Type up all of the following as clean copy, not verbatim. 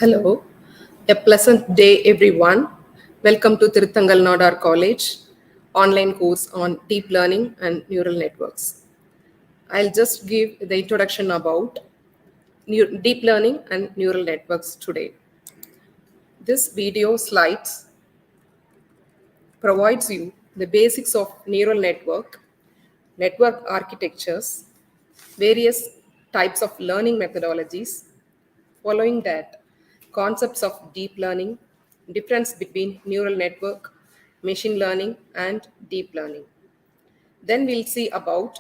Hello, a pleasant day, everyone. Welcome to Tirthangal Nadar College online course on deep learning and neural networks. I'll just give the introduction about deep learning and neural networks today. This video slides provides you the basics of neural network architectures, various types of learning methodologies. Following that, concepts of deep learning, difference between neural network, machine learning, and deep learning. Then we'll see about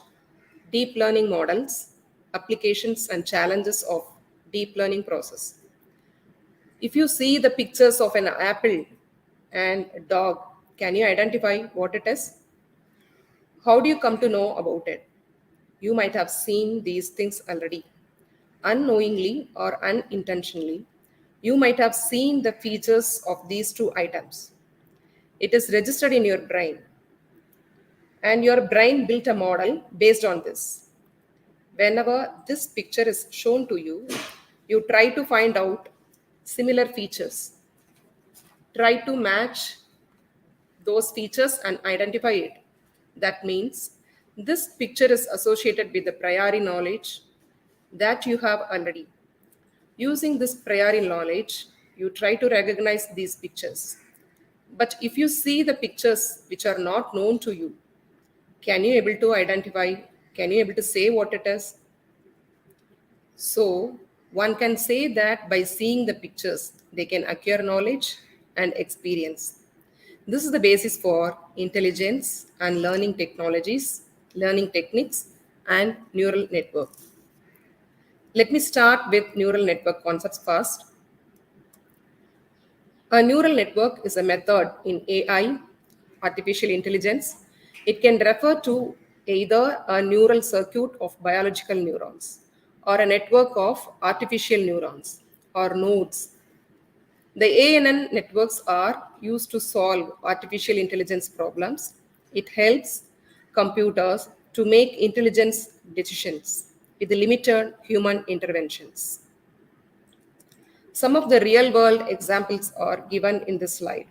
deep learning models, applications and challenges of deep learning process. If you see the pictures of an apple and a dog, can you identify what it is? How do you come to know about it? You might have seen these things already. Unknowingly or unintentionally, you might have seen the features of these two items. It is registered in your brain, and your brain built a model based on this. Whenever this picture is shown to you, you try to find out similar features. Try to match those features and identify it. That means this picture is associated with the priori knowledge that you have already. Using this priori knowledge, you try to recognize these pictures. But if you see the pictures which are not known to you, can you able to identify, can you able to say what it is? So one can say that by seeing the pictures, they can acquire knowledge and experience. This is the basis for intelligence and learning technologies, learning techniques, and neural network. Let me start with neural network concepts first. A neural network is a method in AI, artificial intelligence. It can refer to either a neural circuit of biological neurons or a network of artificial neurons or nodes. The ANN networks are used to solve artificial intelligence problems. It helps computers to make intelligence decisions with limited human interventions. Some of the real world examples are given in this slide.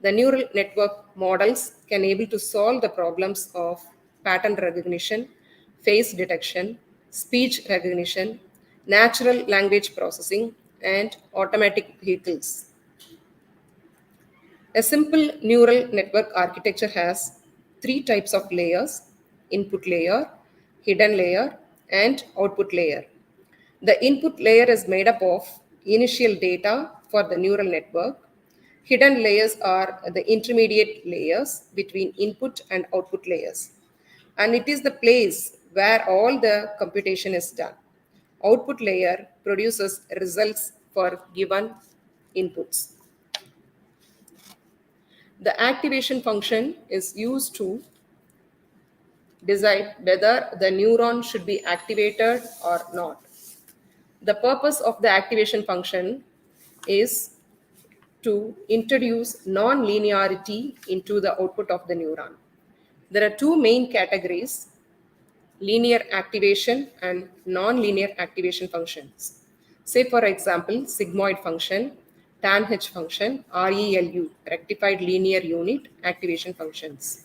The neural network models can able to solve the problems of pattern recognition, face detection, speech recognition, natural language processing, and automatic vehicles. A simple neural network architecture has three types of layers: input layer, hidden layer, and output layer. The input layer is made up of initial data for the neural network. Hidden layers are the intermediate layers between input and output layers. And it is the place where all the computation is done. Output layer produces results for given inputs. The activation function is used to decide whether the neuron should be activated or not. The purpose of the activation function is to introduce non-linearity into the output of the neuron. There are two main categories: linear activation and non-linear activation functions. Say, for example, sigmoid function, tanh function, ReLU, rectified linear unit activation functions.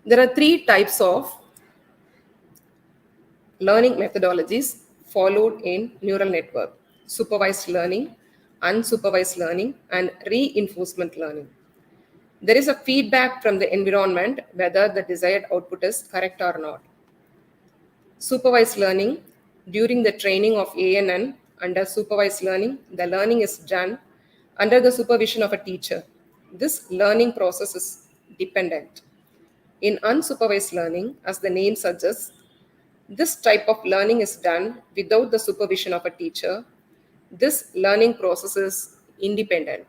There are three types of learning methodologies followed in neural network: supervised learning, unsupervised learning, and reinforcement learning. There is a feedback from the environment whether the desired output is correct or not. Supervised learning: during the training of ANN under supervised learning, the learning is done under the supervision of a teacher. This learning process is dependent. In unsupervised learning, as the name suggests, this type of learning is done without the supervision of a teacher. This learning process is independent.